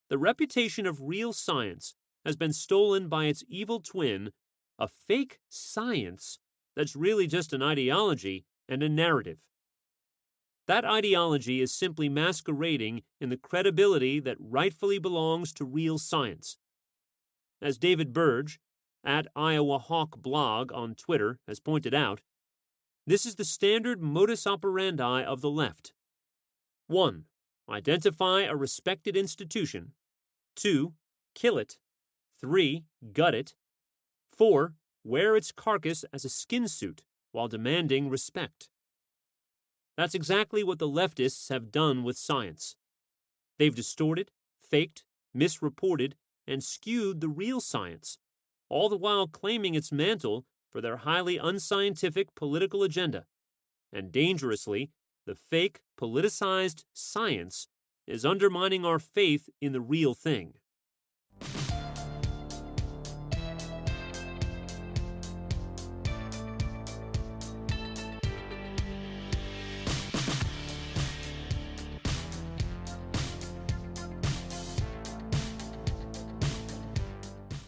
The reputation of real science has been stolen by its evil twin, a fake science that's really just an ideology and a narrative. That ideology is simply masquerading in the credibility that rightfully belongs to real science. As David Burge, at Iowa Hawk Blog on Twitter, has pointed out, this is the standard modus operandi of the left. 1. Identify a respected institution. 2. Kill it. 3. Gut it. 4. Wear its carcass as a skin suit while demanding respect. That's exactly what the leftists have done with science. They've distorted, faked, misreported, and skewed the real science, all the while claiming its mantle for their highly unscientific political agenda. And dangerously, the fake, politicized science is undermining our faith in the real thing.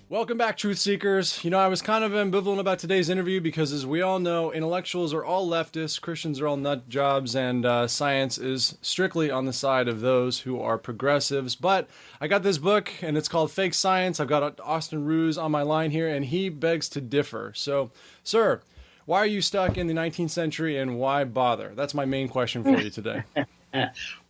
Welcome back, Truth Seekers. I was kind of ambivalent about today's interview because, as we all know, intellectuals are all leftists, Christians are all nut jobs, and science is strictly on the side of those who are progressives. But I got this book, and it's called Fake Science. I've got Austin Ruse on my line here, and he begs to differ. So, sir, why are you stuck in the 19th century, and why bother? That's my main question for you today.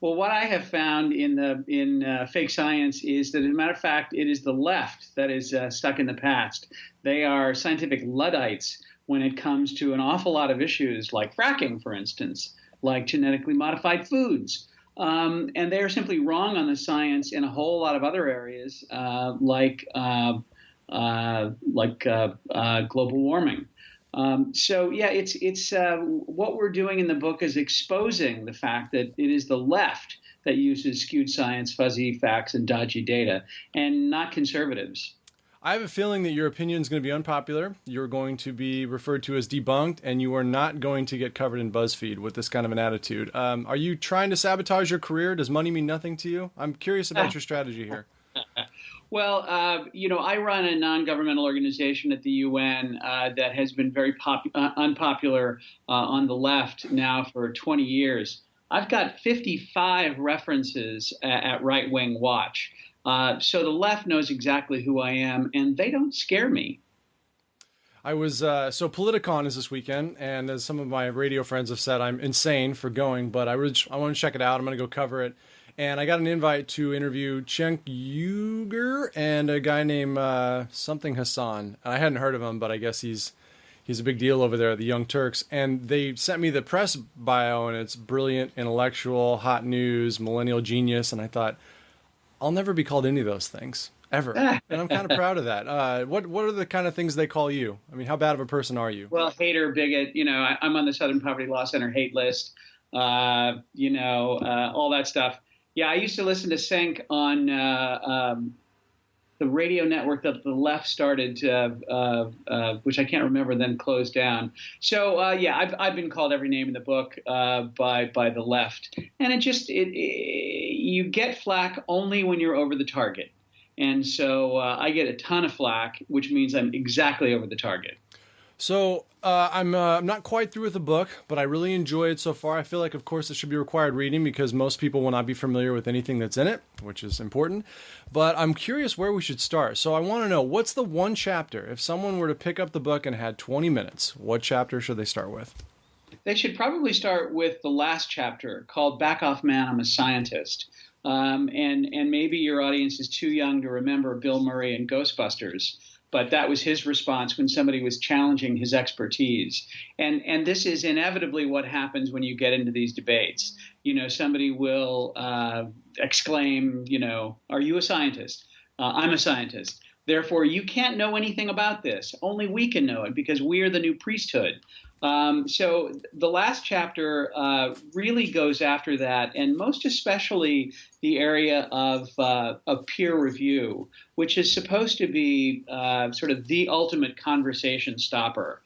Well, what I have found in fake science is that, as a matter of fact, it is the left that is stuck in the past. They are scientific Luddites when it comes to an awful lot of issues like fracking, for instance, like genetically modified foods. And they are simply wrong on the science in a whole lot of other areas, like global warming. It's what we're doing in the book is exposing the fact that it is the left that uses skewed science, fuzzy facts, and dodgy data, and not conservatives. I have a feeling that your opinion is going to be unpopular. You're going to be referred to as debunked, and you are not going to get covered in BuzzFeed with this kind of an attitude. Are you trying to sabotage your career? Does money mean nothing to you? I'm curious about your strategy here. Well, I run a non-governmental organization at the UN that has been very unpopular on the left now for 20 years. I've got 55 references at Right Wing Watch. So the left knows exactly who I am, and they don't scare me. I was so Politicon is this weekend, and as some of my radio friends have said, I'm insane for going, but I want to check it out. I'm going to go cover it. And I got an invite to interview Cenk Uygur and a guy named something Hassan. I hadn't heard of him, but I guess he's a big deal over there at the Young Turks. And they sent me the press bio, and it's brilliant, intellectual, hot news, millennial genius. And I thought, I'll never be called any of those things, ever. And I'm kind of proud of that. What are the kind of things they call you? I mean, how bad of a person are you? Well, hater, bigot. I'm on the Southern Poverty Law Center hate list. All that stuff. Yeah, I used to listen to Cenk on the radio network that the left started, which I can't remember, then closed down. So I've been called every name in the book by the left, and you get flack only when you're over the target, and so I get a ton of flack, which means I'm exactly over the target. So I'm not quite through with the book, but I really enjoy it so far. I feel like, of course, it should be required reading because most people will not be familiar with anything that's in it, which is important. But I'm curious where we should start. So I want to know, what's the one chapter? If someone were to pick up the book and had 20 minutes, what chapter should they start with? They should probably start with the last chapter called Back Off Man, I'm a Scientist. And maybe your audience is too young to remember Bill Murray and Ghostbusters. But that was his response when somebody was challenging his expertise. And this is inevitably what happens when you get into these debates. Somebody will exclaim, are you a scientist? I'm a scientist. Therefore, you can't know anything about this. Only we can know it because we are the new priesthood. So the last chapter really goes after that, and most especially the area of peer review, which is supposed to be sort of the ultimate conversation stopper.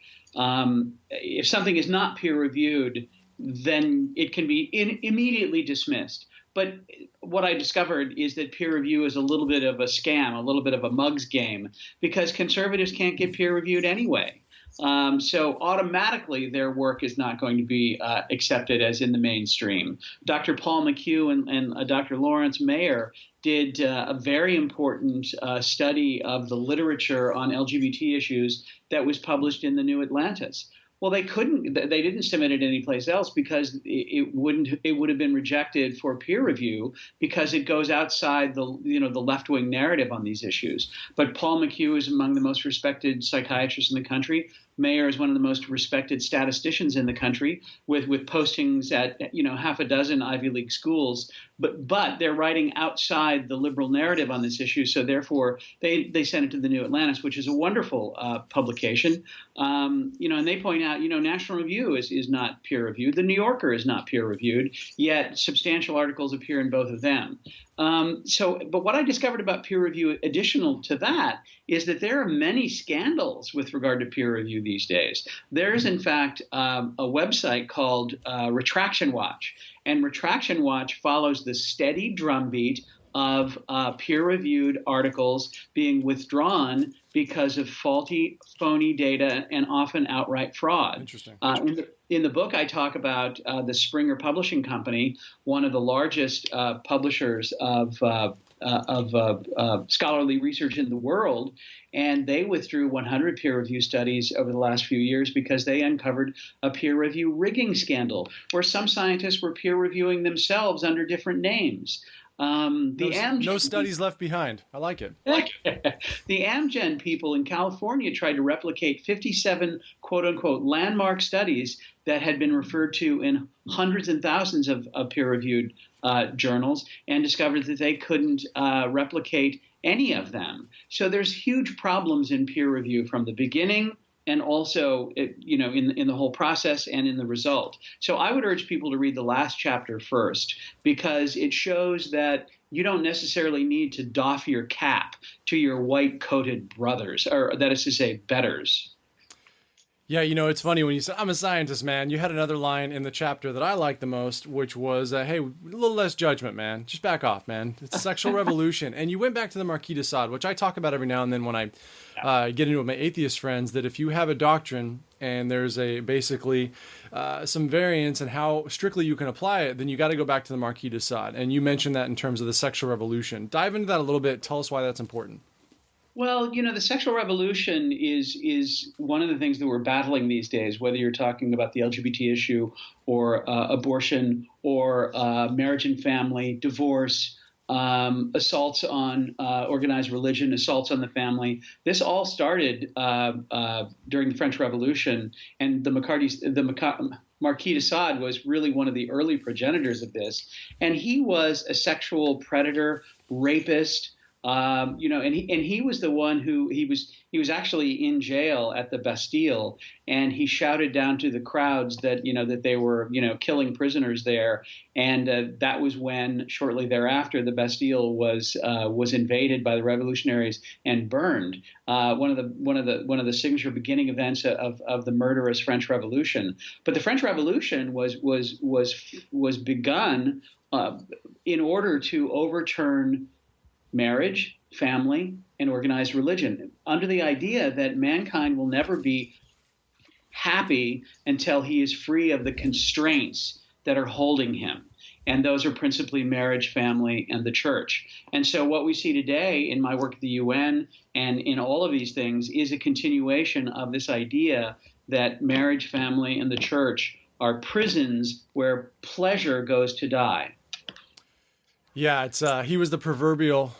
If something is not peer reviewed, then it can be immediately dismissed. But what I discovered is that peer review is a little bit of a scam, a little bit of a mug's game, because conservatives can't get peer reviewed anyway. So automatically their work is not going to be accepted as in the mainstream. Dr. Paul McHugh and Dr. Lawrence Mayer did a very important study of the literature on LGBT issues that was published in the New Atlantis. Well, they didn't submit it anyplace else because it would have been rejected for peer review because it goes outside the left-wing narrative on these issues. But Paul McHugh is among the most respected psychiatrists in the country. Mayer is one of the most respected statisticians in the country, with postings at half a dozen Ivy League schools. But they're writing outside the liberal narrative on this issue, so therefore they sent it to the New Atlantis, which is a wonderful publication. And they point out, National Review is not peer reviewed. The New Yorker is not peer reviewed, yet substantial articles appear in both of them. But what I discovered about peer review, additional to that, is that there are many scandals with regard to peer review these days. There's, in fact, a website called Retraction Watch, and Retraction Watch follows the steady drumbeat of peer-reviewed articles being withdrawn because of faulty, phony data and often outright fraud. Interesting. In the book, I talk about the Springer Publishing Company, one of the largest publishers of scholarly research in the world, and they withdrew 100 peer review studies over the last few years because they uncovered a peer review rigging scandal where some scientists were peer reviewing themselves under different names. No studies left behind. I like it. The Amgen people in California tried to replicate 57 quote-unquote landmark studies that had been referred to in hundreds and thousands of peer-reviewed journals, and discovered that they couldn't replicate any of them. So there's huge problems in peer review from the beginning, and also, in the whole process and in the result. So I would urge people to read the last chapter first, because it shows that you don't necessarily need to doff your cap to your white-coated brothers, or that is to say, betters. Yeah, it's funny when you said, I'm a scientist, man. You had another line in the chapter that I liked the most, which was, hey, a little less judgment, man. Just back off, man. It's a sexual revolution. And you went back to the Marquis de Sade, which I talk about every now and then when I get into it with my atheist friends, that if you have a doctrine and there's basically some variance in how strictly you can apply it, then you got to go back to the Marquis de Sade. And you mentioned that in terms of the sexual revolution. Dive into that a little bit. Tell us why that's important. Well, the sexual revolution is one of the things that we're battling these days, whether you're talking about the LGBT issue or abortion or marriage and family, divorce, assaults on organized religion, assaults on the family. This all started during the French Revolution, and the Marquis de Sade was really one of the early progenitors of this, and he was a sexual predator, rapist. And he was the one who he was actually in jail at the Bastille, and he shouted down to the crowds that that they were killing prisoners there, and that was when shortly thereafter the Bastille was invaded by the revolutionaries and burned. One of the signature beginning events of the murderous French Revolution. But the French Revolution was begun in order to overturn marriage, family, and organized religion, under the idea that mankind will never be happy until he is free of the constraints that are holding him. And those are principally marriage, family, and the church. And so what we see today in my work at the UN and in all of these things is a continuation of this idea that marriage, family, and the church are prisons where pleasure goes to die. Yeah, he was the proverbial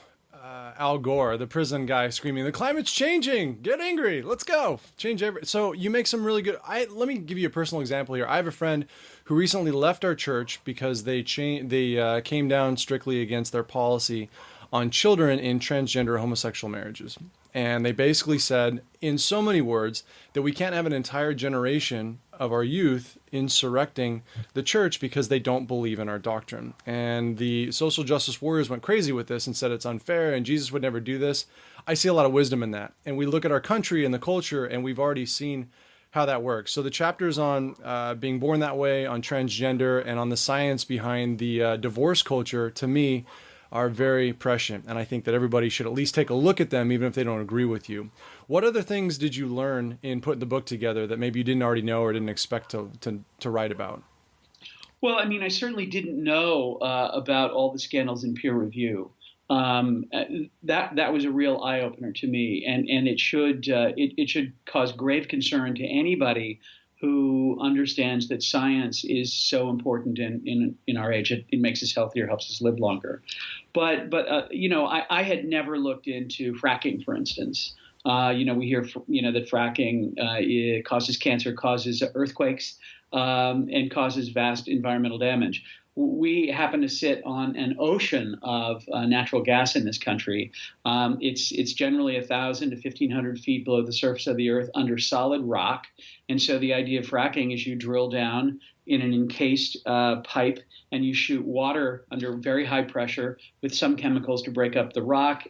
Al Gore, the prison guy, screaming, "The climate's changing! Get angry! Let's go! Change everything." So you make some really good. Let me give you a personal example here. I have a friend who recently left our church because they came down strictly against their policy on children in transgender homosexual marriages. And they basically said, in so many words, that we can't have an entire generation of our youth insurrecting the church because they don't believe in our doctrine. And the social justice warriors went crazy with this and said it's unfair and Jesus would never do this. I see a lot of wisdom in that. And we look at our country and the culture, and we've already seen how that works. So the chapters on being born that way, on transgender, and on the science behind the divorce culture, to me, are very prescient. And I think that everybody should at least take a look at them, even if they don't agree with you. What other things did you learn in putting the book together that maybe you didn't already know or didn't expect to write about? Well, I mean, I certainly didn't know about all the scandals in peer review. That was a real eye opener to me, and it should cause grave concern to anybody who understands that science is so important in our age. It makes us healthier, helps us live longer. But I had never looked into fracking, for instance. We hear that fracking it causes cancer, causes earthquakes, and causes vast environmental damage. We happen to sit on an ocean of natural gas in this country. It's generally 1,000 to 1,500 feet below the surface of the earth under solid rock. And so the idea of fracking is you drill down in an encased pipe and you shoot water under very high pressure with some chemicals to break up the rock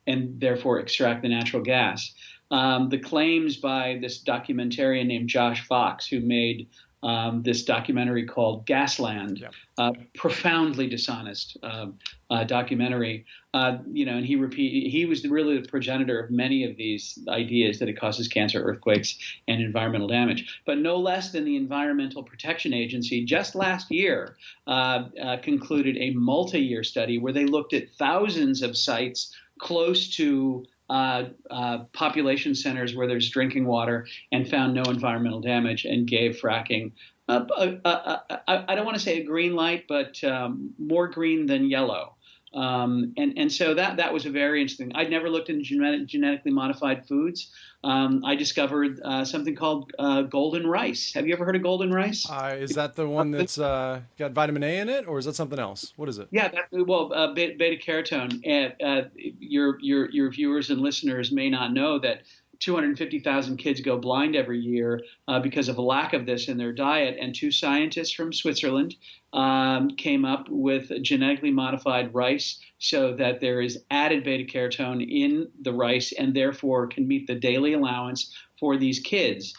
and therefore extract the natural gas. The claims by this documentarian named Josh Fox, who made this documentary called Gasland, profoundly dishonest documentary. And he was really the progenitor of many of these ideas that it causes cancer, earthquakes, and environmental damage. But no less than the Environmental Protection Agency just last year concluded a multi-year study where they looked at thousands of sites close to population centers where there's drinking water and found no environmental damage and gave fracking I don't want to say a green light, but more green than yellow. And so that was a very interesting. I'd never looked into genetically modified foods. I discovered something called golden rice. Have you ever heard of golden rice? Is that the one that's got vitamin A in it, or is that something else? What is it? Yeah, beta carotene. Your viewers and listeners may not know that 250,000 kids go blind every year because of a lack of this in their diet. And two scientists from Switzerland came up with genetically modified rice so that there is added beta carotene in the rice and therefore can meet the daily allowance for these kids.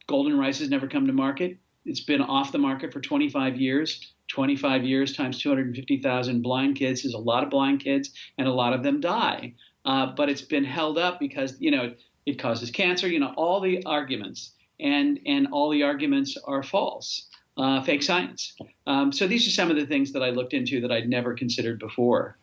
Golden rice has never come to market. It's been off the market for 25 years. 25 years times 250,000 blind kids is a lot of blind kids, and a lot of them die. But it's been held up because, it causes cancer, all the arguments, and all the arguments are false, fake science. So these are some of the things that I looked into that I'd never considered before.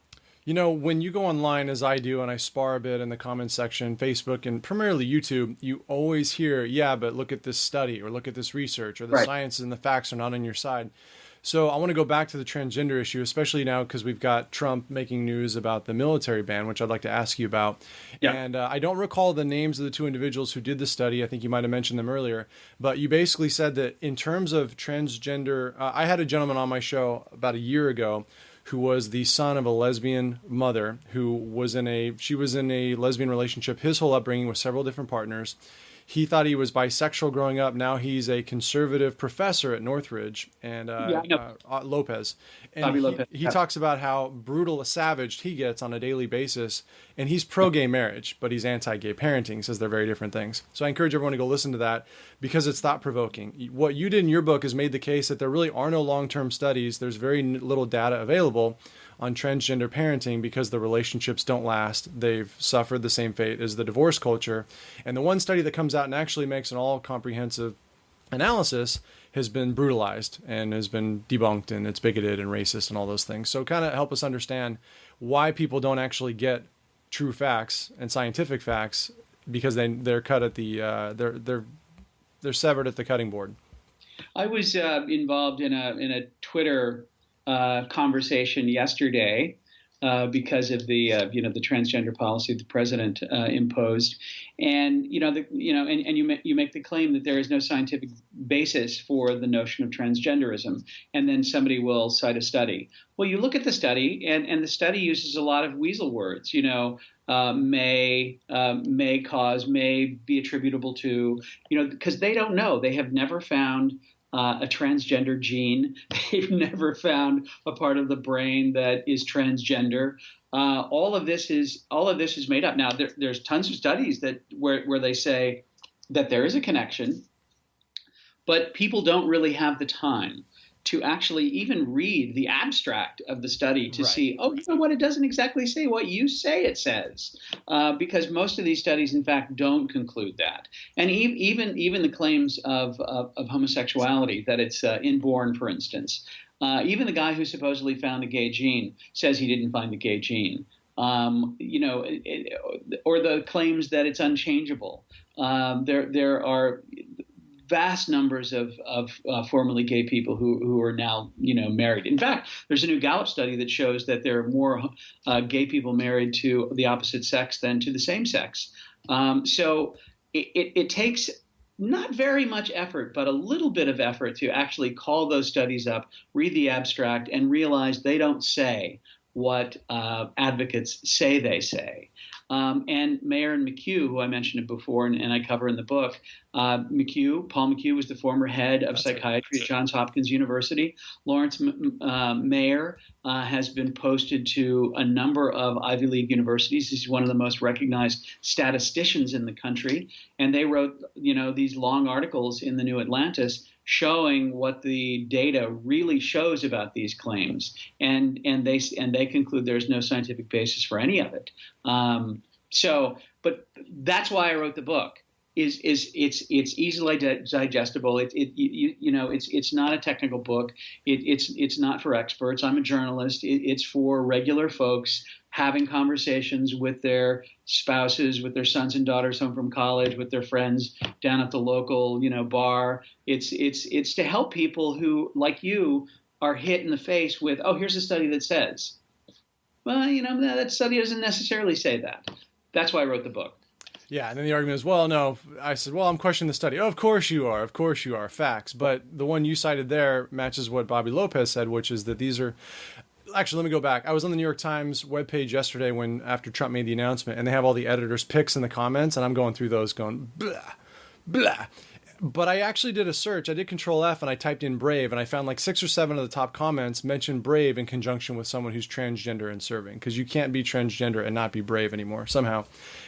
When you go online, as I do, and I spar a bit in the comments section, Facebook, and primarily YouTube, you always hear, yeah, but look at this study, or look at this research, or the science and the facts are not on your side. So I want to go back to the transgender issue, especially now because we've got Trump making news about the military ban, which I'd like to ask you about. Yeah. And I don't recall the names of the two individuals who did the study. I think you might have mentioned them earlier. But you basically said that in terms of transgender, I had a gentleman on my show about a year ago who was the son of a lesbian mother who was in a lesbian relationship. His whole upbringing with several different partners. He thought he was bisexual growing up. Now he's a conservative professor at Northridge and Lopez. And he talks about how brutal, savaged he gets on a daily basis. And he's pro-gay marriage, but he's anti-gay parenting. He says they're very different things. So I encourage everyone to go listen to that because it's thought-provoking. What you did in your book is made the case that there really are no long-term studies. There's very little data available on transgender parenting because the relationships don't last. They've suffered the same fate as the divorce culture. And the one study that comes out and actually makes an all-comprehensive analysis has been brutalized and has been debunked, and it's bigoted and racist and all those things. So kind of help us understand why people don't actually get true facts and scientific facts because they're cut at the they're severed at the cutting board. I was involved in a Twitter conversation yesterday because of the the transgender policy the president imposed, and you make the claim that there is no scientific basis for the notion of transgenderism, and then somebody will cite a study. Well, you look at the study, and the study uses a lot of weasel words. May cause, may be attributable to, because they don't know. They have never found a transgender gene. They've never found a part of the brain that is transgender. All of this is made up. Now, there's tons of studies where they say that there is a connection but people don't really have the time to actually even read the abstract of the study to see, oh, you know what, it doesn't exactly say what you say it says, because most of these studies, in fact, don't conclude that. And even the claims of homosexuality, that it's inborn, for instance, even the guy who supposedly found the gay gene says he didn't find the gay gene. Or the claims that it's unchangeable. There are vast numbers of formerly gay people who are now, married. In fact, there's a new Gallup study that shows that there are more gay people married to the opposite sex than to the same sex. So it takes not very much effort, but a little bit of effort to actually call those studies up, read the abstract, and realize they don't say what advocates say they say. And Mayer and McHugh, who I mentioned before and I cover in the book, Paul McHugh was the former head of psychiatry at Johns Hopkins University. Lawrence Mayer has been posted to a number of Ivy League universities. He's one of the most recognized statisticians in the country. And they wrote, these long articles in the New Atlantis showing what the data really shows about these claims, and they conclude there's no scientific basis for any of it. But that's why I wrote the book. It's easily digestible. It's not a technical book. It's not for experts. I'm a journalist. It's for regular folks having conversations with their spouses, with their sons and daughters home from college, with their friends down at the local, bar. It's to help people who, like you, are hit in the face with, oh, here's a study that says. Well, that study doesn't necessarily say that. That's why I wrote the book. Yeah, and then the argument is, well, no. I said, well, I'm questioning the study. Oh, of course you are. Of course you are. Facts. But the one you cited there matches what Bobby Lopez said, which is that these are... Actually, let me go back. I was on the New York Times webpage yesterday after Trump made the announcement, and they have all the editors' picks in the comments, and I'm going through those going, blah, blah. But I actually did a search. I did Control F, and I typed in Brave, and I found like 6 or 7 of the top comments mentioned Brave in conjunction with someone who's transgender and serving, because you can't be transgender and not be brave anymore somehow.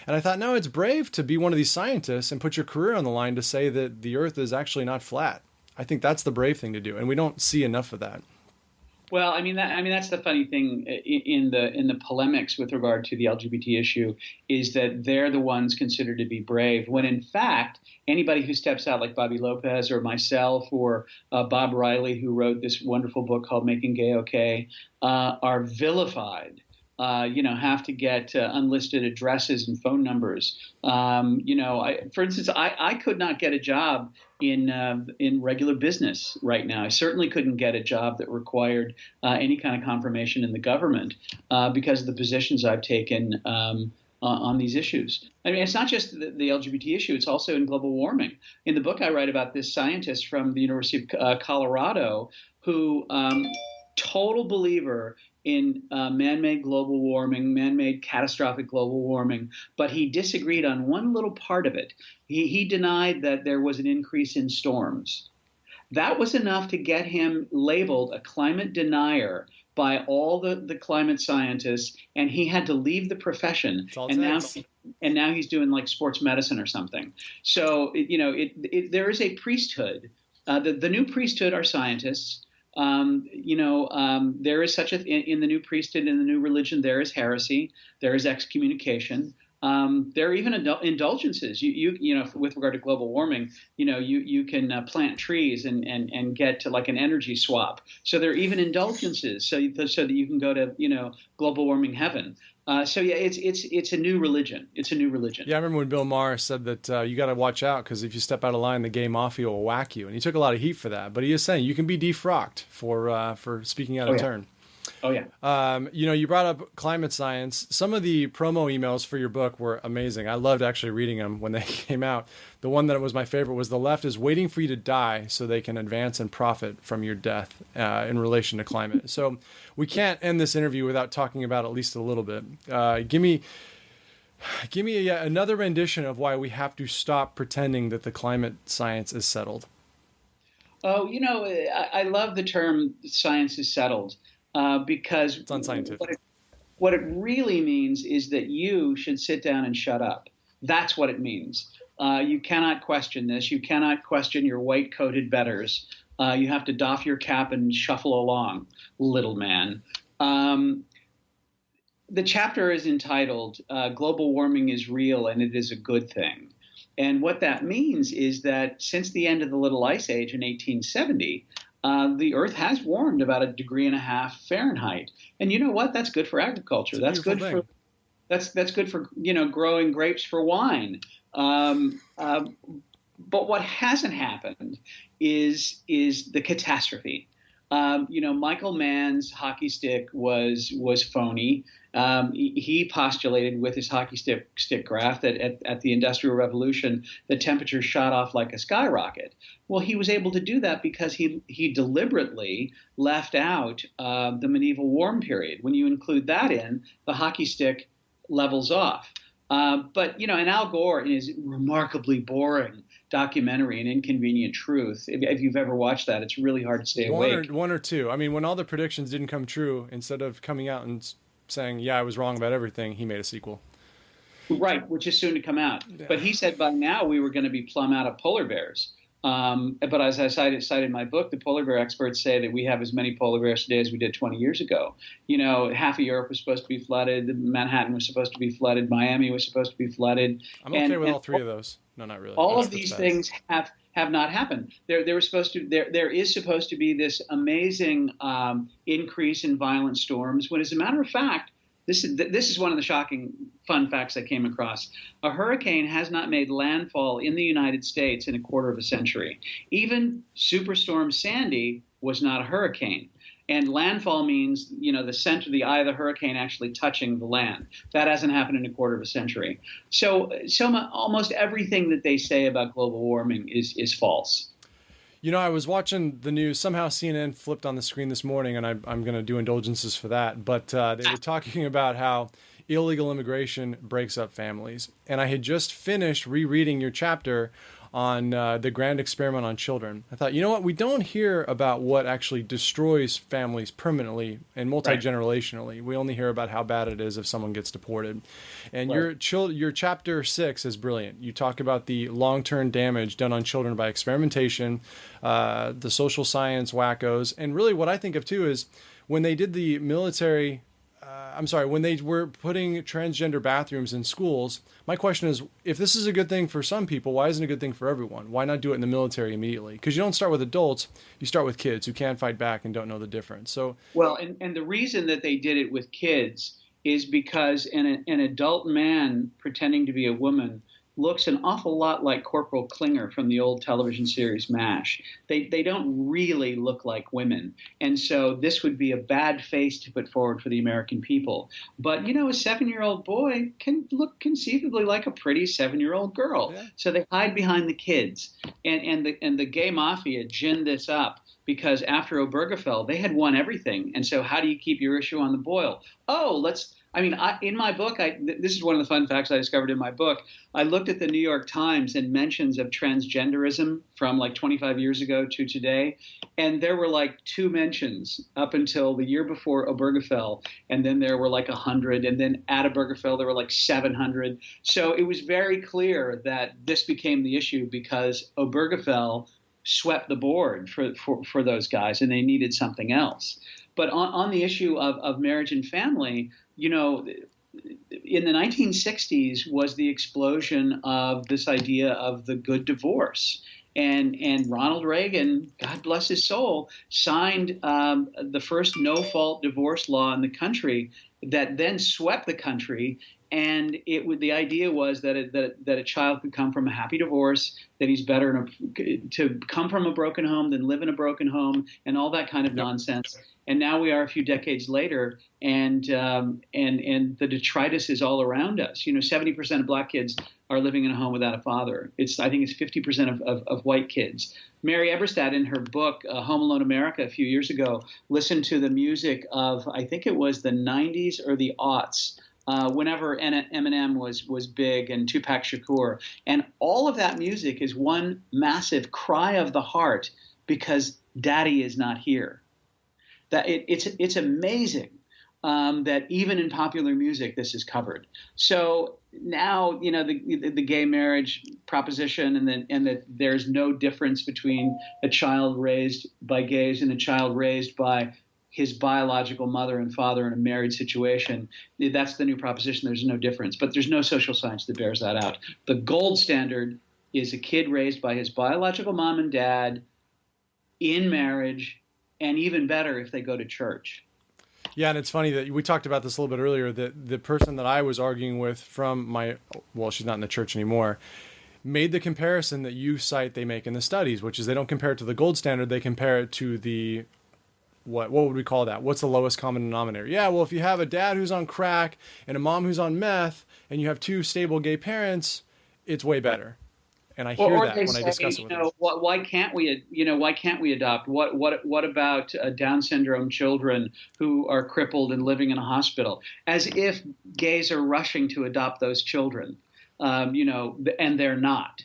And I thought, no, it's brave to be one of these scientists and put your career on the line to say that the Earth is actually not flat. I think that's the brave thing to do, and we don't see enough of that. Well, that's the funny thing in the polemics with regard to the LGBT issue, is that they're the ones considered to be brave, when in fact anybody who steps out, like Bobby Lopez or myself or Bob Riley, who wrote this wonderful book called Making Gay Okay, are vilified. Have to get unlisted addresses and phone numbers. For instance, I could not get a job in regular business right now. I certainly couldn't get a job that required any kind of confirmation in the government because of the positions I've taken on these issues. I mean, it's not just the LGBT issue. It's also in global warming. In the book, I write about this scientist from the University of Colorado who total believer in man-made global warming, man-made catastrophic global warming, but he disagreed on one little part of it. He denied that there was an increase in storms. That was enough to get him labeled a climate denier by all the climate scientists, and he had to leave the profession. And now he's doing like sports medicine or something. So there is a priesthood. The new priesthood are scientists. There is such in the new priesthood, in the new religion, there is heresy, there is excommunication. There are even indulgences. You with regard to global warming, you can plant trees and get to like an energy swap. So there are even indulgences, so that you can go to global warming heaven. It's a new religion. It's a new religion. Yeah, I remember when Bill Maher said that you got to watch out because if you step out of line, the gay mafia will whack you, and he took a lot of heat for that. But he is saying you can be defrocked for speaking out of turn. Oh, yeah. You brought up climate science. Some of the promo emails for your book were amazing. I loved actually reading them when they came out. The one that was my favorite was the left is waiting for you to die so they can advance and profit from your death in relation to climate. So we can't end this interview without talking about at least a little bit. Give me another rendition of why we have to stop pretending that the climate science is settled. Oh, I love the term science is settled. Because it's unscientific. What it really means is that you should sit down and shut up. That's what it means. You cannot question this. You cannot question your white-coated betters. You have to doff your cap and shuffle along, little man. The chapter is entitled Global Warming is Real and It is a Good Thing. And what that means is that since the end of the Little Ice Age in 1870, the Earth has warmed about 1.5 degrees Fahrenheit. And you know what? That's good for agriculture. That's good for that's good for growing grapes for wine. But what hasn't happened is the catastrophe. Michael Mann's hockey stick was phony. He postulated with his hockey stick graph that at the Industrial Revolution, the temperature shot off like a skyrocket. Well, he was able to do that because he deliberately left out the medieval warm period. When you include that in, the hockey stick levels off. But and Al Gore, in his remarkably boring documentary, An Inconvenient Truth, if you've ever watched that, it's really hard to stay awake. One or two. I mean, when all the predictions didn't come true, instead of coming out and saying, yeah, I was wrong about everything, he made a sequel. Right, which is soon to come out. Yeah. But he said by now we were going to be plumb out of polar bears. But as I cited in my book, the polar bear experts say that we have as many polar bears today as we did 20 years ago. Half of Europe was supposed to be flooded. Manhattan was supposed to be flooded. Miami was supposed to be flooded. I'm okay with all three of those. No, not really. All of these things have not happened. There is supposed to be this amazing increase in violent storms, when as a matter of fact, this is one of the shocking fun facts I came across. A hurricane has not made landfall in the United States in 1/4 century. Even Superstorm Sandy was not a hurricane. And landfall means, the center, the eye of the hurricane actually touching the land. That hasn't happened in 1/4 century. So almost everything that they say about global warming is false. I was watching the news. Somehow CNN flipped on the screen this morning, and I'm going to do indulgences for that. But they were talking about how illegal immigration breaks up families. And I had just finished rereading your chapter on the grand experiment on children. I thought, you know what? We don't hear about what actually destroys families permanently and multi-generationally. Right. We only hear about how bad it is if someone gets deported. And your chapter 6 is brilliant. You talk about the long-term damage done on children by experimentation, the social science wackos, and really what I think of too is when they did the military. When they were putting transgender bathrooms in schools, my question is, if this is a good thing for some people, why isn't it a good thing for everyone? Why not do it in the military immediately? Because you don't start with adults, you start with kids who can't fight back and don't know the difference. So, well, and the reason that they did it with kids is because an adult man pretending to be a woman looks an awful lot like Corporal Klinger from the old television series MASH. They don't really look like women. And so this would be a bad face to put forward for the American people. But, a 7-year-old boy can look conceivably like a pretty 7-year-old girl. Yeah. So they hide behind the kids. And the gay mafia ginned this up because after Obergefell, they had won everything. And so how do you keep your issue on the boil? In my book, this is one of the fun facts I discovered in my book. I looked at the New York Times and mentions of transgenderism from like 25 years ago to today. And there were like 2 mentions up until the year before Obergefell. And then there were like 100. And then at Obergefell, there were like 700. So it was very clear that this became the issue because Obergefell swept the board for those guys and they needed something else. But on the issue of marriage and family, in the 1960s was the explosion of this idea of the good divorce. And Ronald Reagan, God bless his soul, signed the first no-fault divorce law in the country that then swept the country. And the idea was that a child could come from a happy divorce, that he's better to come from a broken home than live in a broken home, and all that kind of nonsense. And now we are a few decades later, and the detritus is all around us. 70% of black kids are living in a home without a father. I think it's 50% of white kids. Mary Eberstadt, in her book Home Alone America a few years ago, listened to the music of, I think it was the 90s or the aughts, whenever Eminem was big and Tupac Shakur. And all of that music is one massive cry of the heart because Daddy is not here. That it's amazing that even in popular music this is covered. So now, the gay marriage proposition, and that there's no difference between a child raised by gays and a child raised by his biological mother and father in a married situation. That's the new proposition. There's no difference, but there's no social science that bears that out. The gold standard is a kid raised by his biological mom and dad in marriage, and even better if they go to church. Yeah, and it's funny that we talked about this a little bit earlier, that the person that I was arguing with she's not in the church anymore, made the comparison that you cite they make in the studies, which is they don't compare it to the gold standard, they compare it to the, what would we call that? What's the lowest common denominator? Yeah, well, if you have a dad who's on crack and a mom who's on meth and you have two stable gay parents, it's way better. And I hear that when I discuss it with them. Why can't we adopt? What about Down syndrome children who are crippled and living in a hospital? As if gays are rushing to adopt those children, and they're not.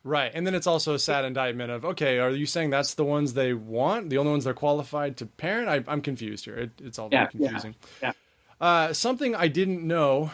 Right, and then it's also a sad indictment of, okay, are you saying that's the ones they want, the only ones they're qualified to parent? I'm confused here. It's all very confusing. Yeah. Something I didn't know.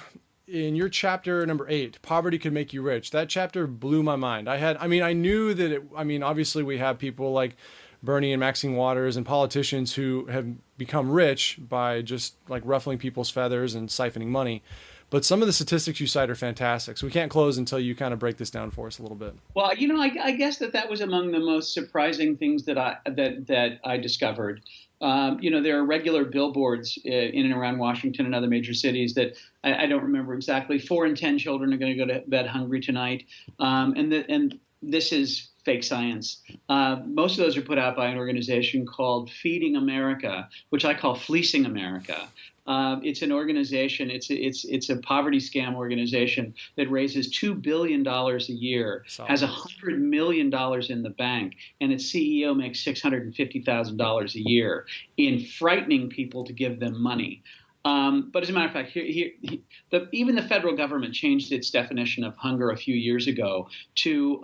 In your chapter number 8, Poverty Could Make You Rich, that chapter blew my mind. I knew that obviously we have people like Bernie and Maxine Waters and politicians who have become rich by just like ruffling people's feathers and siphoning money. But some of the statistics you cite are fantastic. So we can't close until you kind of break this down for us a little bit. Well, I guess that was among the most surprising things that I discovered. There are regular billboards in and around Washington and other major cities that I don't remember exactly. 4 in 10 children are going to go to bed hungry tonight, and this is fake science. Most of those are put out by an organization called Feeding America, which I call Fleecing America. It's an organization. It's a poverty scam organization that raises $2 billion a year, has $100 million in the bank, and its CEO makes $650,000 a year in frightening people to give them money. But as a matter of fact, even the federal government changed its definition of hunger a few years ago to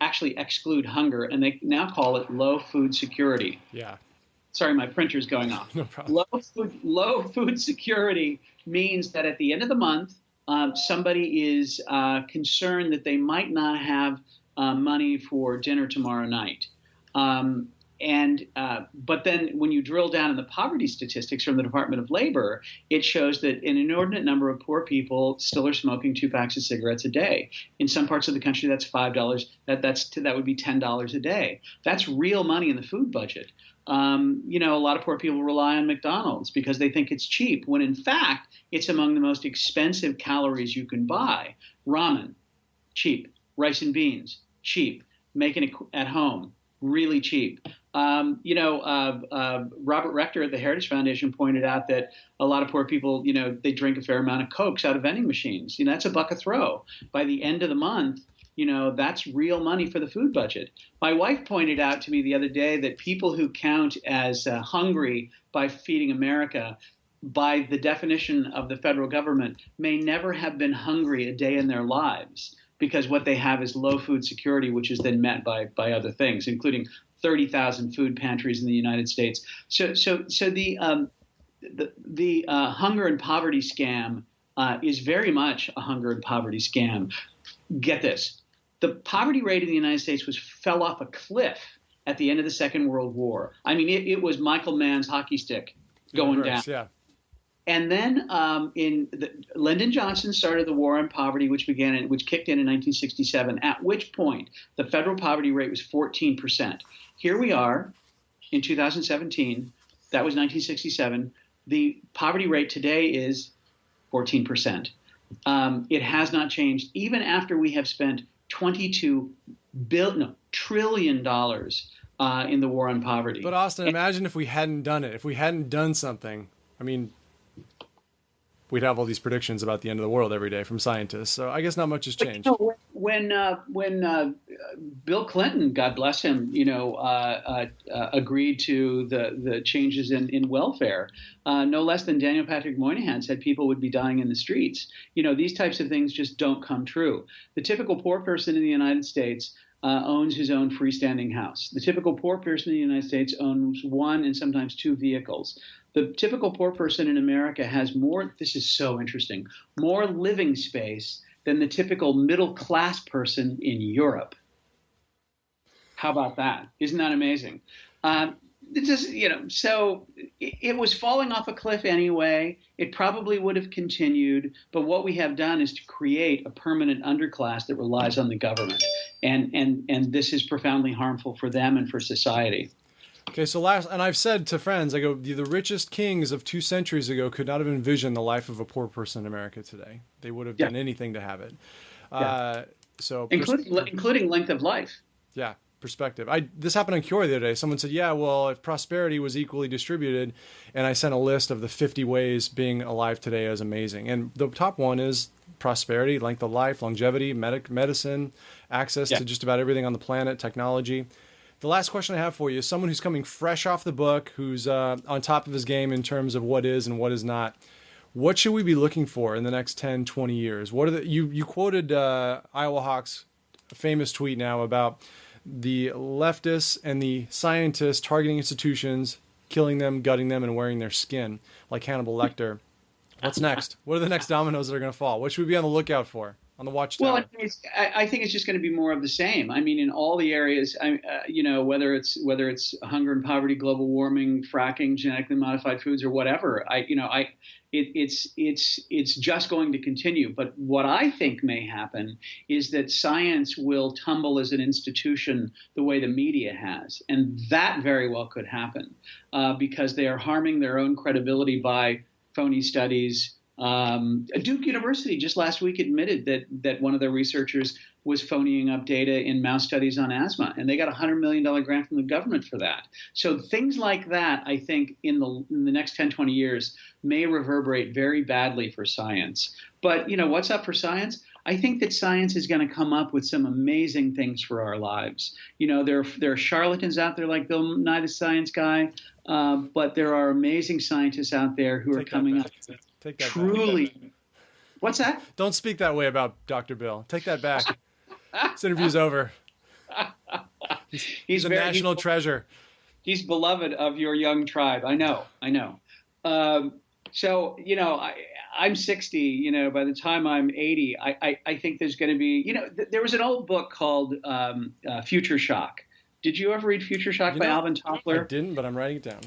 actually exclude hunger, and they now call it low food security. Yeah. Sorry, my printer's going off. No problem. Low food security means that at the end of the month, somebody is concerned that they might not have money for dinner tomorrow night. But then when you drill down in the poverty statistics from the Department of Labor, it shows that an inordinate number of poor people still are smoking 2 packs of cigarettes a day. In some parts of the country, that's $5. That would be $10 a day. That's real money in the food budget. A lot of poor people rely on McDonald's because they think it's cheap, when in fact it's among the most expensive calories you can buy. Ramen, cheap. Rice and beans, cheap. Making it at home, really cheap. Robert Rector at the Heritage Foundation pointed out that a lot of poor people, they drink a fair amount of Cokes out of vending machines. That's $1 a throw. By the end of the month, that's real money for the food budget. My wife pointed out to me the other day that people who count as hungry by Feeding America, by the definition of the federal government, may never have been hungry a day in their lives, because what they have is low food security, which is then met by other things, including 30,000 food pantries in the United States. So the hunger and poverty scam is very much a hunger and poverty scam. Get this. The poverty rate in the United States fell off a cliff at the end of the Second World War. I mean, it was Michael Mann's hockey stick going down. Yeah. And then Lyndon Johnson started the war on poverty, which kicked in 1967, at which point the federal poverty rate was 14%. Here we are in 2017. That was 1967. The poverty rate today is 14%. It has not changed, even after we have spent $22 trillion in the war on poverty. But Austin, imagine if we hadn't done it. If we hadn't done something, I mean, we'd have all these predictions about the end of the world every day from scientists. So I guess not much has changed. When Bill Clinton, God bless him, agreed to the changes in welfare, no less than Daniel Patrick Moynihan said people would be dying in the streets. These types of things just don't come true. The typical poor person in the United States owns his own freestanding house. The typical poor person in the United States owns one and sometimes two vehicles. The typical poor person in America has more, this is so interesting, more living space than the typical middle class person in Europe. How about that? Isn't that amazing? So it was falling off a cliff anyway. It probably would have continued, but what we have done is to create a permanent underclass that relies on the government, and this is profoundly harmful for them and for society. Okay, so and I've said to friends, I go, the richest kings of 2 centuries ago could not have envisioned the life of a poor person in America today. They would have done anything to have it. So including length of life. Yeah, perspective. This happened on Cure the other day. Someone said, yeah, well, if prosperity was equally distributed, and I sent a list of the 50 ways being alive today is amazing. And the top one is prosperity, length of life, longevity, medicine, access to just about everything on the planet, technology. The last question I have for you is someone who's coming fresh off the book, who's on top of his game in terms of what is and what is not. What should we be looking for in the next 10, 20 years? What are you quoted Iowa Hawk's famous tweet now about the leftists and the scientists targeting institutions, killing them, gutting them, and wearing their skin like Hannibal Lecter. What's next? What are the next dominoes that are going to fall? What should we be on the lookout for? On the watchtower? Well, I think it's just going to be more of the same. I mean, in all the areas, whether it's hunger and poverty, global warming, fracking, genetically modified foods, or whatever, it's just going to continue. But what I think may happen is that science will tumble as an institution the way the media has, and that very well could happen because they are harming their own credibility by phony studies. Duke University just last week admitted that one of their researchers was phoning up data in mouse studies on asthma, and they got a $100 million grant from the government for that. So things like that, I think, in the next 10, 20 years may reverberate very badly for science. But, what's up for science? I think that science is going to come up with some amazing things for our lives. There are charlatans out there like Bill Nye the Science Guy, but there are amazing scientists out there who are coming up with truly. Back. What's that? Don't speak that way about Dr. Bill. Take that back. This interview's over. He's a national treasure. He's beloved of your young tribe. I know. So, I'm 60, by the time I'm 80, I think there's going to be, there was an old book called Future Shock. Did you ever read Future Shock by Alvin Toffler? I didn't, but I'm writing it down.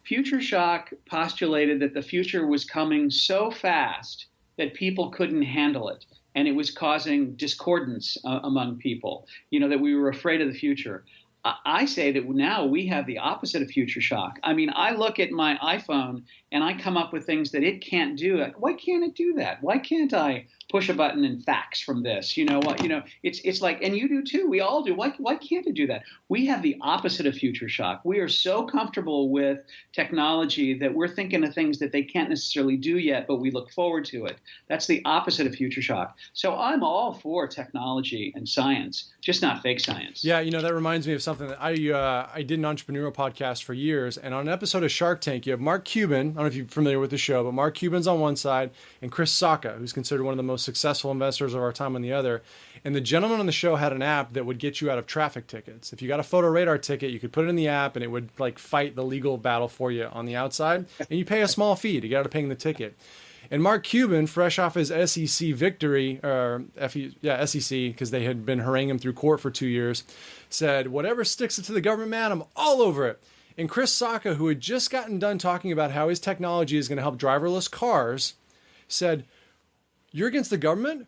Future Shock postulated that the future was coming so fast that people couldn't handle it, and it was causing discordance among people, that we were afraid of the future. I say that now we have the opposite of future shock. I mean, I look at my iPhone and I come up with things that it can't do. Why can't it do that? Why can't I push a button and fax from this? It's like, and you do too. We all do. Why can't it do that? We have the opposite of future shock. We are so comfortable with technology that we're thinking of things that they can't necessarily do yet, but we look forward to it. That's the opposite of future shock. So I'm all for technology and science, just not fake science. Yeah, that reminds me of something that I did an entrepreneurial podcast for years, and on an episode of Shark Tank, you have Mark Cuban. I don't know if you're familiar with the show, but Mark Cuban's on one side, and Chris Sacca, who's considered one of the most successful investors of our time, on the other. And the gentleman on the show had an app that would get you out of traffic tickets. If you got a photo radar ticket, you could put it in the app, and it would fight the legal battle for you on the outside, and you pay a small fee to get out of paying the ticket. And Mark Cuban, fresh off his SEC victory, SEC, because they had been haranguing him through court for 2 years, said, "Whatever sticks it to the government, man, I'm all over it." And Chris Sacca, who had just gotten done talking about how his technology is going to help driverless cars, said, "You're against the government?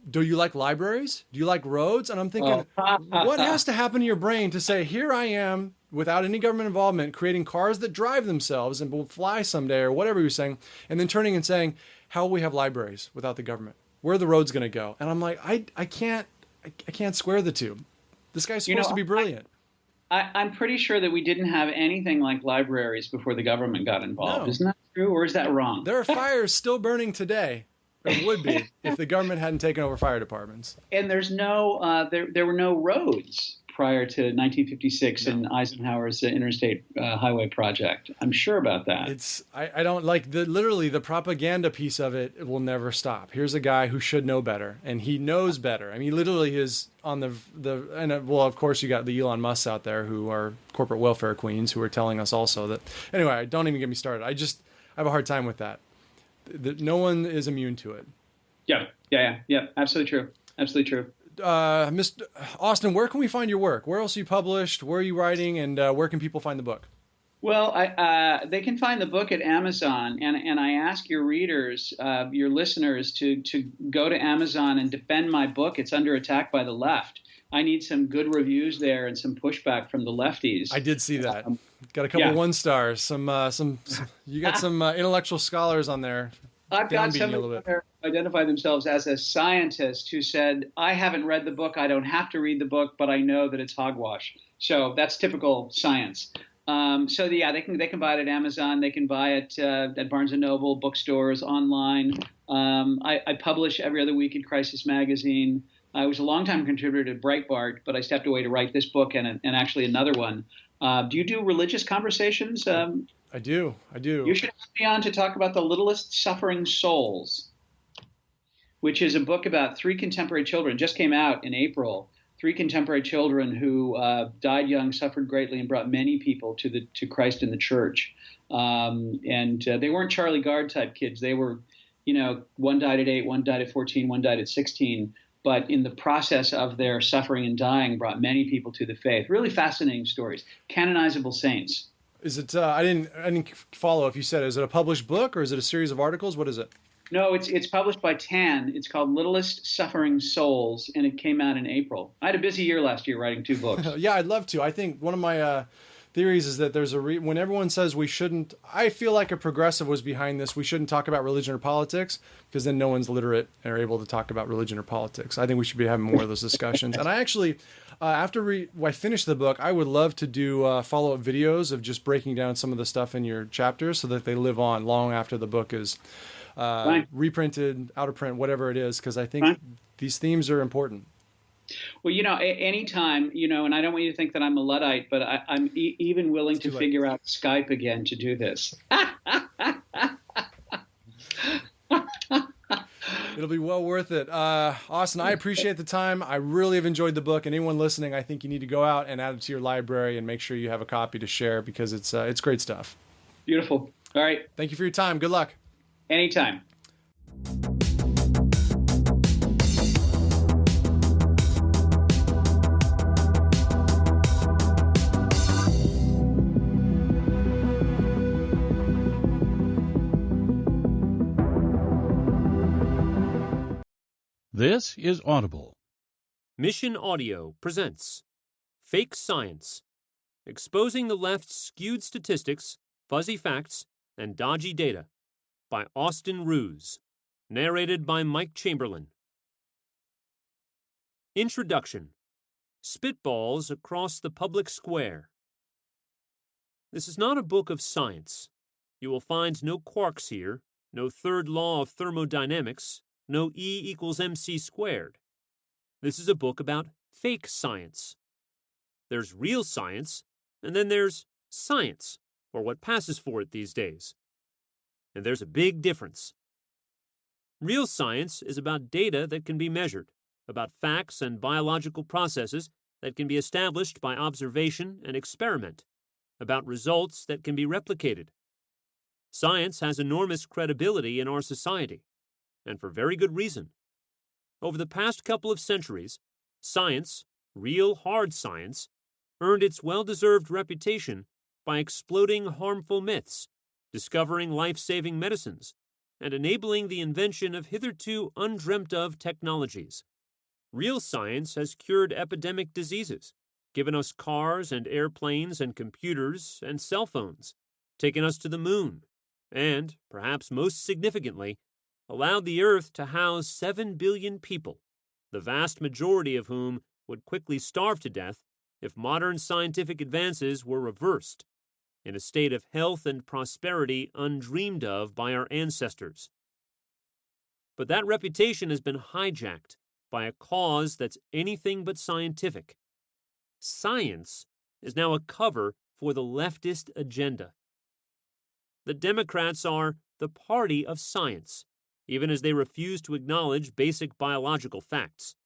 Do you like libraries? Do you like roads?" And I'm thinking, what has to happen to your brain to say, here I am, without any government involvement, creating cars that drive themselves and will fly someday, or whatever he was saying, and then turning and saying, how will we have libraries without the government? Where are the roads going to go? And I'm like, I can't square the two. This guy's supposed to be brilliant. I'm pretty sure that we didn't have anything like libraries before the government got involved. No. Isn't that true, or is that wrong? There are fires still burning today. Or would be if the government hadn't taken over fire departments. And there's no, there were no roads prior to 1956 and Eisenhower's Interstate Highway Project. I'm sure about that. I don't like literally the propaganda piece of it. It will never stop. Here's a guy who should know better, and he knows better. I mean, literally is on well, of course you got the Elon Musks out there who are corporate welfare queens who are telling us also that. Anyway, don't even get me started. I have a hard time with that. No one is immune to it. Yeah. Absolutely true. Absolutely true. Mr. Austin, where can we find your work? Where else are you published? Where are you writing? And where can people find the book? Well, they can find the book at Amazon, and I ask your readers, your listeners, to go to Amazon and defend my book. It's under attack by the left. I need some good reviews there and some pushback from the lefties. I did see that. Got a couple 1 stars. Some you got some intellectual scholars on there. I've got somebody who identify themselves as a scientist who said, I haven't read the book, I don't have to read the book, but I know that it's hogwash. So that's typical science. They can buy it at Amazon, they can buy it at Barnes & Noble, bookstores, online. I publish every other week in Crisis Magazine. I was a longtime contributor to Breitbart, but I stepped away to write this book and actually another one. Do you do religious conversations? I do. You should have me on to talk about The Littlest Suffering Souls, which is a book about 3 contemporary children. Just came out in April. 3 contemporary children who died young, suffered greatly, and brought many people to Christ in the church. They weren't Charlie Gard type kids. They were, one died at 8, one died at 14, one died at 16. But in the process of their suffering and dying, brought many people to the faith. Really fascinating stories. Canonizable saints. Is it? I didn't follow. If you said, is it a published book or is it a series of articles? What is it? No, it's published by TAN. It's called Littlest Suffering Souls, and it came out in April. I had a busy year last year writing 2 books. Yeah, I'd love to. I think one of my theories is that there's when everyone says we shouldn't, I feel like a progressive was behind this. We shouldn't talk about religion or politics because then no one's literate and are able to talk about religion or politics. I think we should be having more of those discussions. And I actually, after I finish the book, I would love to do follow-up videos of just breaking down some of the stuff in your chapters so that they live on long after the book is reprinted, out of print, whatever it is, because I think these themes are important. Well, anytime, and I don't want you to think that I'm a Luddite, but I'm even willing to figure out Skype again to do this. It'll be well worth it. Austin, I appreciate the time. I really have enjoyed the book. And anyone listening, I think you need to go out and add it to your library and make sure you have a copy to share because it's great stuff. Beautiful. All right. Thank you for your time. Good luck. Anytime. This is Audible. Mission Audio presents Fake Science, Exposing the Left's Skewed Statistics, Fuzzy Facts, and Dodgy Data by Austin Ruse, narrated by Mike Chamberlain. Introduction. Spitballs Across the Public Square. This is not a book of science. You will find no quarks here, no third law of thermodynamics, no E = mc squared. This is a book about fake science. There's real science, and then there's science, or what passes for it these days. And there's a big difference. Real science is about data that can be measured, about facts and biological processes that can be established by observation and experiment, about results that can be replicated. Science has enormous credibility in our society, and for very good reason. Over the past couple of centuries, science, real hard science, earned its well-deserved reputation by exploding harmful myths, discovering life-saving medicines, and enabling the invention of hitherto undreamt-of technologies. Real science has cured epidemic diseases, given us cars and airplanes and computers and cell phones, taken us to the moon, and, perhaps most significantly, allowed the Earth to house 7 billion people, the vast majority of whom would quickly starve to death if modern scientific advances were reversed, in a state of health and prosperity undreamed of by our ancestors. But that reputation has been hijacked by a cause that's anything but scientific. science is now a cover for the leftist agenda. The Democrats are the party of science, even as they refuse to acknowledge basic biological facts.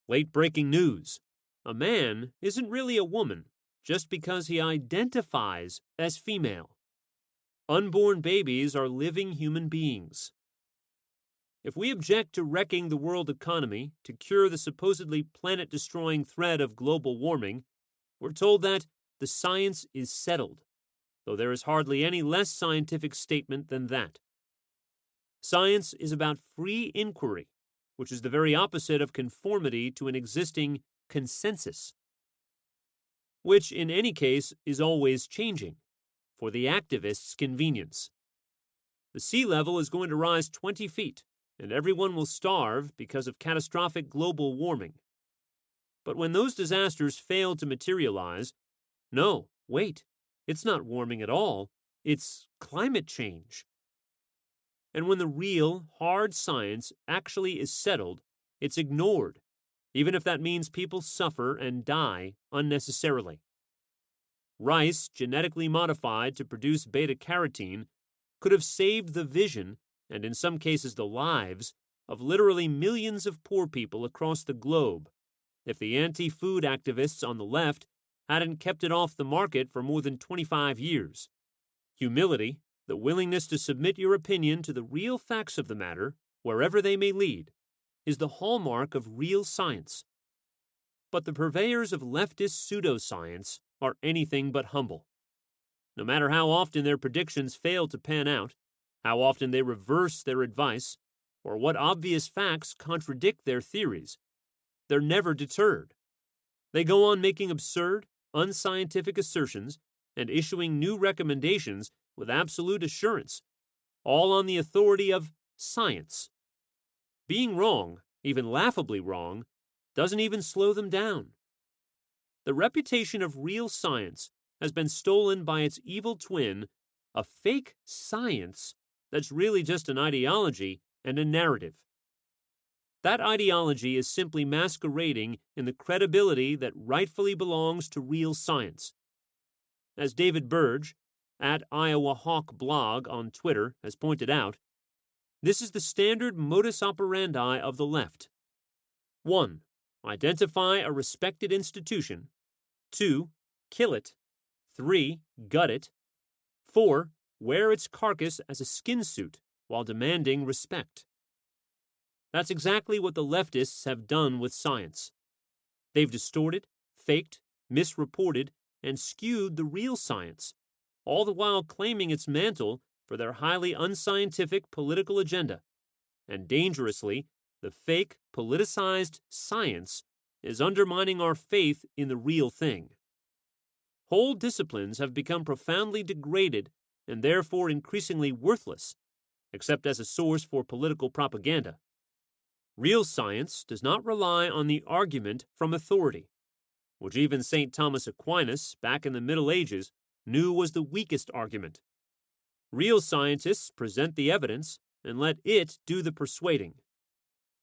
Late-breaking news. A man isn't really a woman just because he identifies as female. Unborn babies are living human beings. If we object to wrecking the world economy to cure the supposedly planet-destroying threat of global warming, we're told that the science is settled, though there is hardly any less scientific statement than that. Science is about free inquiry, which is the very opposite of conformity to an existing consensus, which in any case is always changing, for the activists' convenience. The sea level is going to rise 20 feet, and everyone will starve because of catastrophic global warming. But when those disasters fail to materialize, no, wait, it's not warming at all, it's climate change. And when the real, hard science actually is settled, it's ignored, even if that means people suffer and die unnecessarily. Rice, genetically modified to produce beta-carotene, could have saved the vision, and in some cases the lives, of literally millions of poor people across the globe if the anti-food activists on the left hadn't kept it off the market for more than 25 years. Humility, the willingness to submit your opinion to the real facts of the matter, wherever they may lead, is the hallmark of real science. But the purveyors of leftist pseudoscience are anything but humble. No matter how often their predictions fail to pan out, how often they reverse their advice, or what obvious facts contradict their theories, they're never deterred. They go on making absurd, unscientific assertions and issuing new recommendations with absolute assurance, all on the authority of science. Being wrong, even laughably wrong, doesn't even slow them down. The reputation of real science has been stolen by its evil twin, a fake science that's really just an ideology and a narrative. That ideology is simply masquerading in the credibility that rightfully belongs to real science. As David Burge, at Iowa Hawk Blog on Twitter, has pointed out, this is the standard modus operandi of the left. 1. Identify a respected institution. 2. Kill it. 3. Gut it. 4. Wear its carcass as a skin suit while demanding respect. That's exactly what the leftists have done with science. They've distorted, faked, misreported, and skewed the real science, all the while claiming its mantle for their highly unscientific political agenda. And dangerously, the fake, politicized science is undermining our faith in the real thing. Whole disciplines have become profoundly degraded and therefore increasingly worthless, except as a source for political propaganda. Real science does not rely on the argument from authority, which even St. Thomas Aquinas, back in the Middle Ages, knew was the weakest argument. Real scientists present the evidence and let it do the persuading.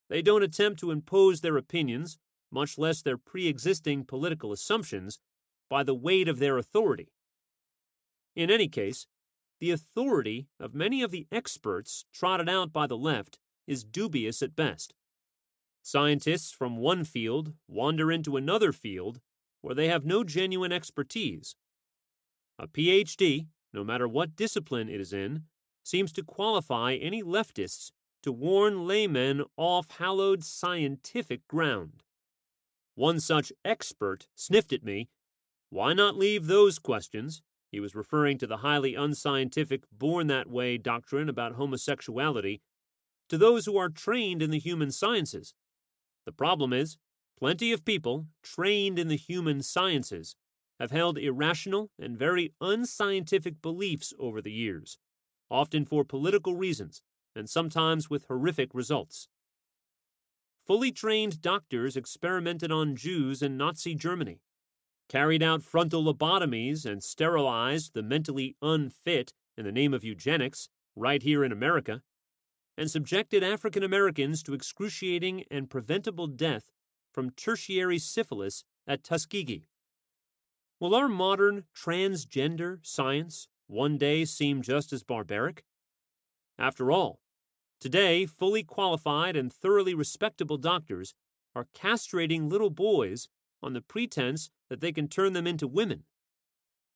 They don't attempt to impose their opinions, much less their pre-existing political assumptions, by the weight of their authority. In any case, the authority of many of the experts trotted out by the left is dubious at best. Scientists from one field wander into another field where they have no genuine expertise. A PhD, no matter what discipline it is in, seems to qualify any leftists to warn laymen off hallowed scientific ground. One such expert sniffed at me. Why not leave those questions? He was referring to the highly unscientific born that way doctrine about homosexuality, to those who are trained in the human sciences. The problem is, plenty of people trained in the human sciences have held irrational and very unscientific beliefs over the years, often for political reasons and sometimes with horrific results. Fully trained doctors experimented on Jews in Nazi Germany, carried out frontal lobotomies and sterilized the mentally unfit in the name of eugenics right here in America, and subjected African Americans to excruciating and preventable death from tertiary syphilis at Tuskegee. Will our modern transgender science one day seem just as barbaric? After all, today fully qualified and thoroughly respectable doctors are castrating little boys on the pretense that they can turn them into women.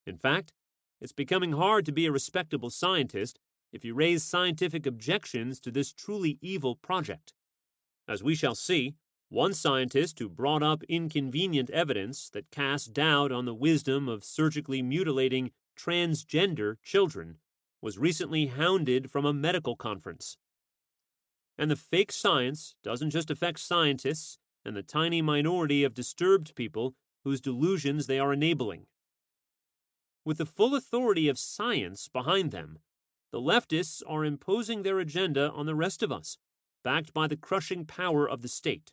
In fact, it's becoming hard to be a respectable scientist if you raise scientific objections to this truly evil project. As we shall see, one scientist who brought up inconvenient evidence that cast doubt on the wisdom of surgically mutilating transgender children was recently hounded from a medical conference. And the fake science doesn't just affect scientists and the tiny minority of disturbed people whose delusions they are enabling. With the full authority of science behind them, the leftists are imposing their agenda on the rest of us, backed by the crushing power of the state.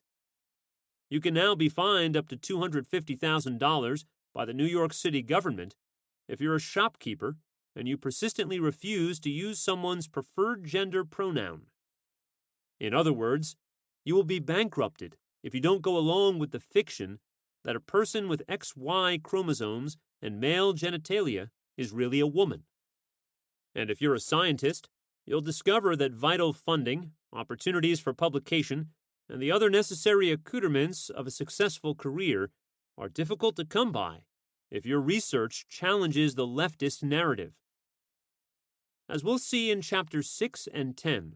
You can now be fined up to $250,000 by the New York City government if you're a shopkeeper and you persistently refuse to use someone's preferred gender pronoun. In other words, you will be bankrupted if you don't go along with the fiction that a person with XY chromosomes and male genitalia is really a woman. And if you're a scientist, you'll discover that vital funding, opportunities for publication, and the other necessary accoutrements of a successful career are difficult to come by if your research challenges the leftist narrative. As we'll see in chapters 6 and 10,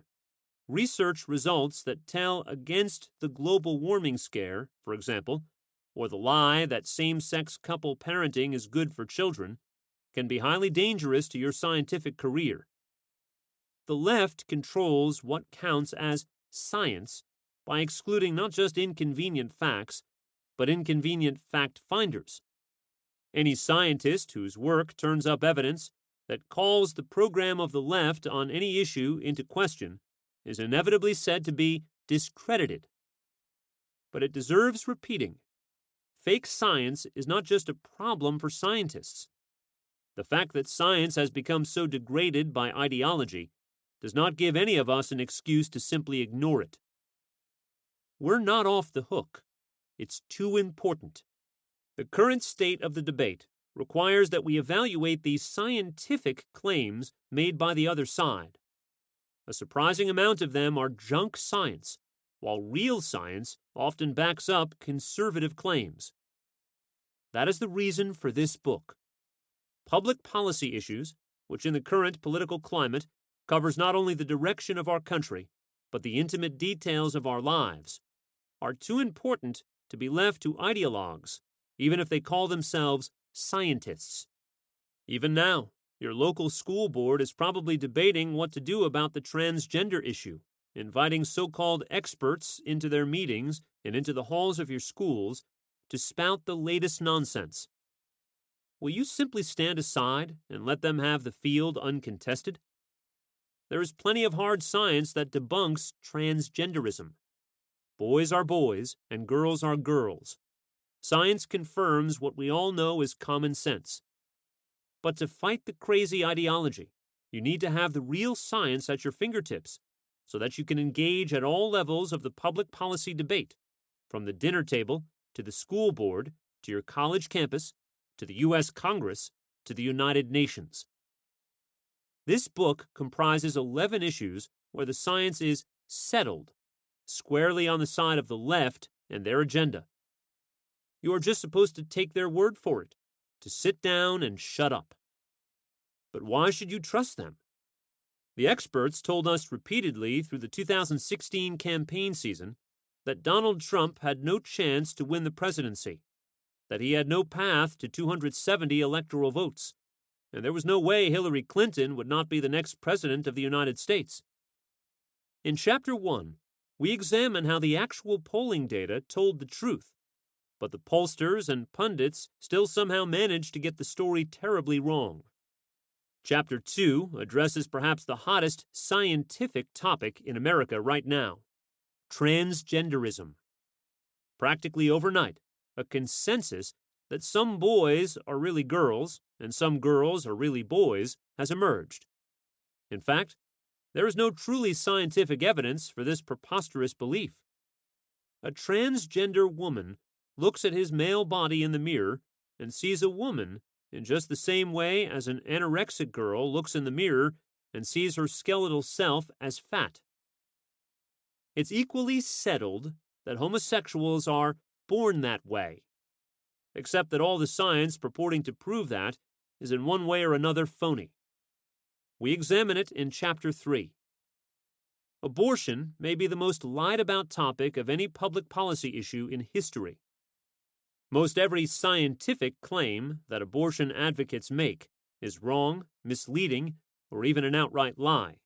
research results that tell against the global warming scare, for example, or the lie that same-sex couple parenting is good for children, can be highly dangerous to your scientific career. The left controls what counts as science by excluding not just inconvenient facts, but inconvenient fact finders. Any scientist whose work turns up evidence that calls the program of the left on any issue into question is inevitably said to be discredited. But it deserves repeating. Fake science is not just a problem for scientists. The fact that science has become so degraded by ideology does not give any of us an excuse to simply ignore it. We're not off the hook. It's too important. The current state of the debate requires that we evaluate these scientific claims made by the other side. A surprising amount of them are junk science, while real science often backs up conservative claims. That is the reason for this book. Public policy issues, which in the current political climate covers not only the direction of our country, but the intimate details of our lives, are too important to be left to ideologues, even if they call themselves scientists. Even now, your local school board is probably debating what to do about the transgender issue, inviting so-called experts into their meetings and into the halls of your schools to spout the latest nonsense. Will you simply stand aside and let them have the field uncontested? There is plenty of hard science that debunks transgenderism. Boys are boys and girls are girls. Science confirms what we all know is common sense. But to fight the crazy ideology, you need to have the real science at your fingertips so that you can engage at all levels of the public policy debate, from the dinner table to the school board to your college campus to the U.S. Congress to the United Nations. This book comprises 11 issues where the science is settled, squarely on the side of the left and their agenda. You are just supposed to take their word for it, to sit down and shut up. But why should you trust them? The experts told us repeatedly through the 2016 campaign season that Donald Trump had no chance to win the presidency, that he had no path to 270 electoral votes, and there was no way Hillary Clinton would not be the next president of the United States. In Chapter 1, we examine how the actual polling data told the truth, but the pollsters and pundits still somehow managed to get the story terribly wrong. Chapter 2 addresses perhaps the hottest scientific topic in America right now: transgenderism. Practically overnight, a consensus that some boys are really girls and some girls are really boys has emerged. In fact, there is no truly scientific evidence for this preposterous belief. A transgender woman looks at his male body in the mirror and sees a woman in just the same way as an anorexic girl looks in the mirror and sees her skeletal self as fat. It's equally settled that homosexuals are born that way, except that all the science purporting to prove that is in one way or another phony. We examine it in Chapter 3. Abortion may be the most lied-about topic of any public policy issue in history. Most every scientific claim that abortion advocates make is wrong, misleading, or even an outright lie.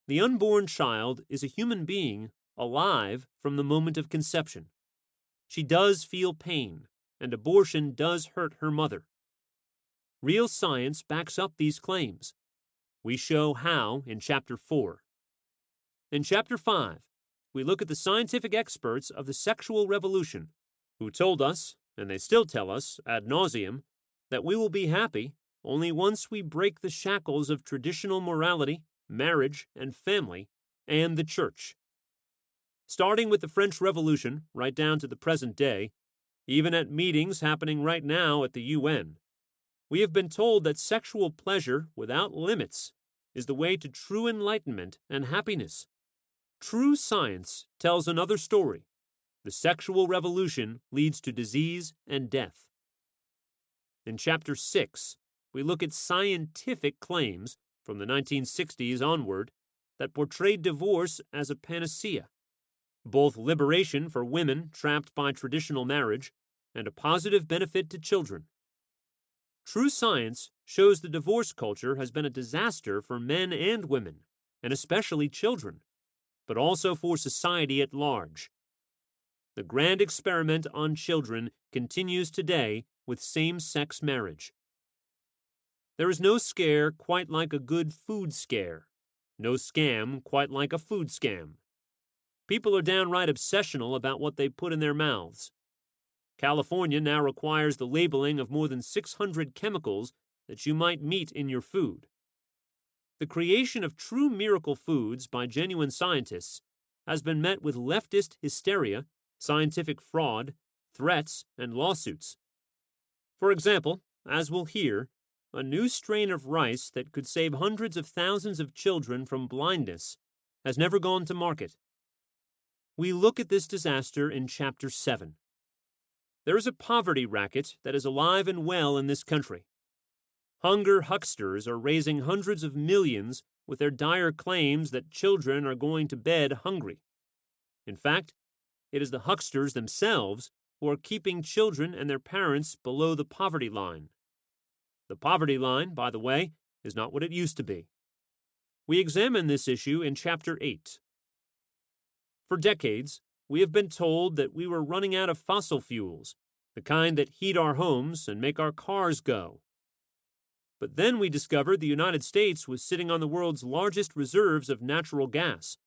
The unborn child is a human being alive from the moment of conception. She does feel pain, and abortion does hurt her mother. Real science backs up these claims. We show how in Chapter 4. In Chapter 5, we look at the scientific experts of the sexual revolution who told us, and they still tell us ad nauseum, that we will be happy only once we break the shackles of traditional morality, marriage, and family, and the church. Starting with the French Revolution right down to the present day, even at meetings happening right now at the UN, we have been told that sexual pleasure without limits is the way to true enlightenment and happiness. True science tells another story. The sexual revolution leads to disease and death. In Chapter 6, we look at scientific claims from the 1960s onward that portrayed divorce as a panacea, both liberation for women trapped by traditional marriage and a positive benefit to children. True science shows the divorce culture has been a disaster for men and women, and especially children, but also for society at large. The grand experiment on children continues today with same-sex marriage. There is no scare quite like a good food scare, no scam quite like a food scam. People are downright obsessional about what they put in their mouths. California now requires the labeling of more than 600 chemicals that you might meet in your food. The creation of true miracle foods by genuine scientists has been met with leftist hysteria, scientific fraud, threats, and lawsuits. For example, as we'll hear, a new strain of rice that could save hundreds of thousands of children from blindness has never gone to market. We look at this disaster in Chapter 7. There is a poverty racket that is alive and well in this country. Hunger hucksters are raising hundreds of millions with their dire claims that children are going to bed hungry. In fact, it is the hucksters themselves who are keeping children and their parents below the poverty line. The poverty line, by the way, is not what it used to be. We examine this issue in Chapter 8. For decades, we have been told that we were running out of fossil fuels, the kind that heat our homes and make our cars go. But then we discovered the United States was sitting on the world's largest reserves of natural gas,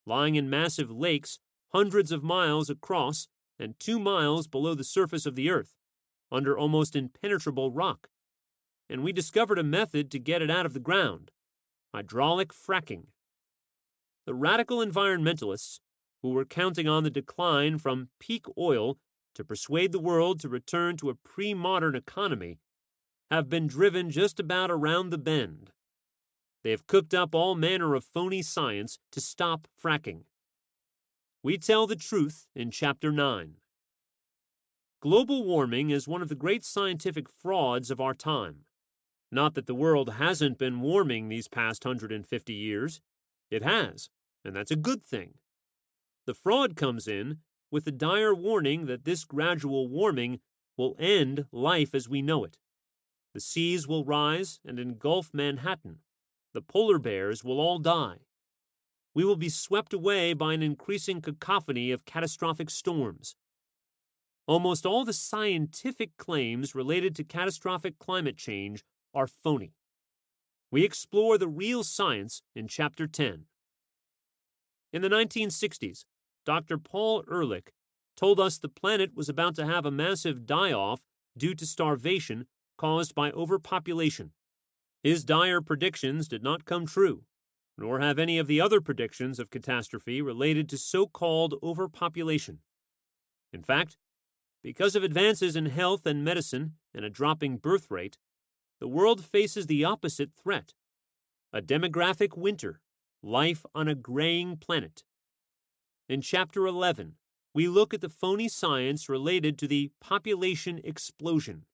lying in massive lakes hundreds of miles across and 2 miles below the surface of the earth, under almost impenetrable rock. And we discovered a method to get it out of the ground: hydraulic fracking. The radical environmentalists, who were counting on the decline from peak oil to persuade the world to return to a pre-modern economy, have been driven just about around the bend. They have cooked up all manner of phony science to stop fracking. We tell the truth in Chapter 9. Global warming is one of the great scientific frauds of our time. Not that the world hasn't been warming these past 150 years. It has, and that's a good thing. The fraud comes in with the dire warning that this gradual warming will end life as we know it. The seas will rise and engulf Manhattan. The polar bears will all die. We will be swept away by an increasing cacophony of catastrophic storms. Almost all the scientific claims related to catastrophic climate change are phony. We explore the real science in Chapter 10. In the 1960s, Dr. Paul Ehrlich told us the planet was about to have a massive die-off due to starvation caused by overpopulation. His dire predictions did not come true, nor have any of the other predictions of catastrophe related to so-called overpopulation. In fact, Because of advances in health and medicine and a dropping birth rate, the world faces the opposite threat: a demographic winter, life on a graying planet. In Chapter 11, we look at the phony science related to the population explosion.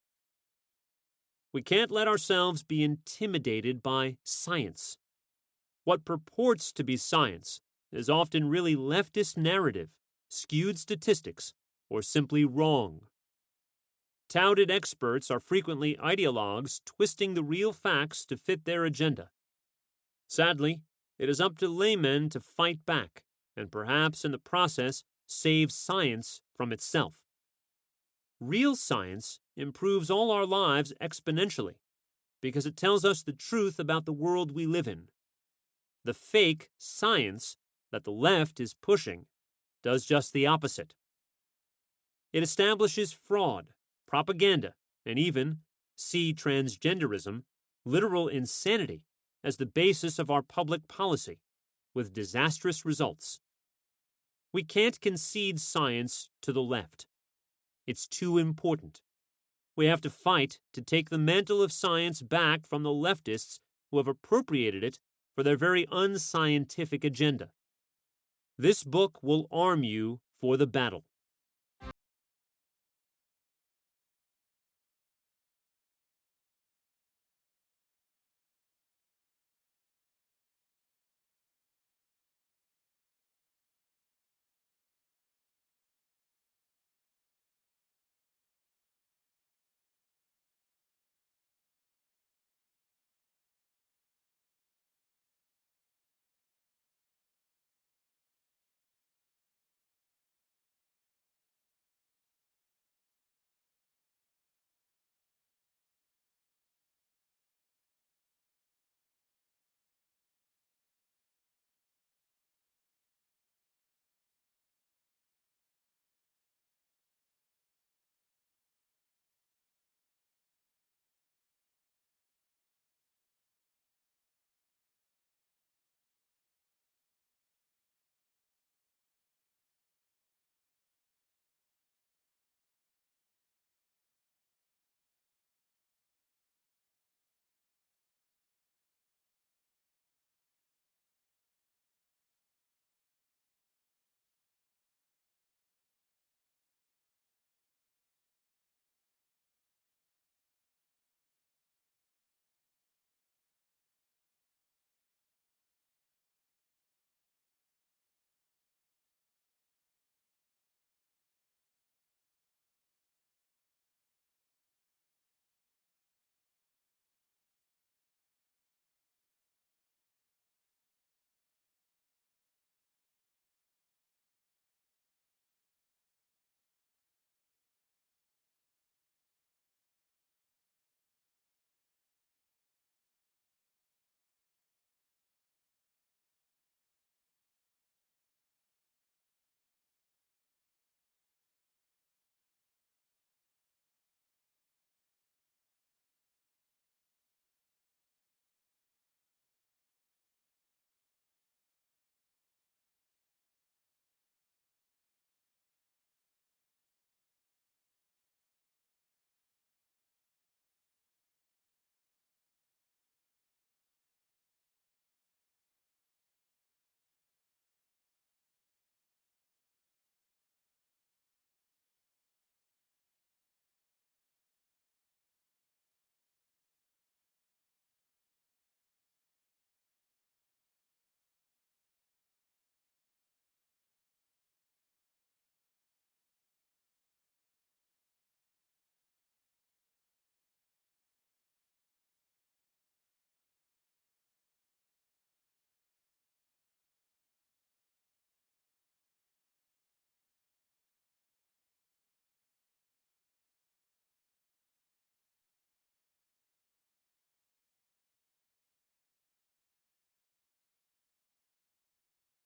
We can't let ourselves be intimidated by science. What purports to be science is often really leftist narrative, skewed statistics, or simply wrong. Touted experts are frequently ideologues twisting the real facts to fit their agenda. Sadly, it is up to laymen to fight back and perhaps in the process save science from itself. Real science improves all our lives exponentially because it tells us the truth about the world we live in. The fake science that the left is pushing does just the opposite. It establishes fraud, propaganda, and even, see transgenderism, literal insanity as the basis of our public policy, with disastrous results. We can't concede science to the left. It's too important. We have to fight to take the mantle of science back from the leftists who have appropriated it for their very unscientific agenda. This book will arm you for the battle.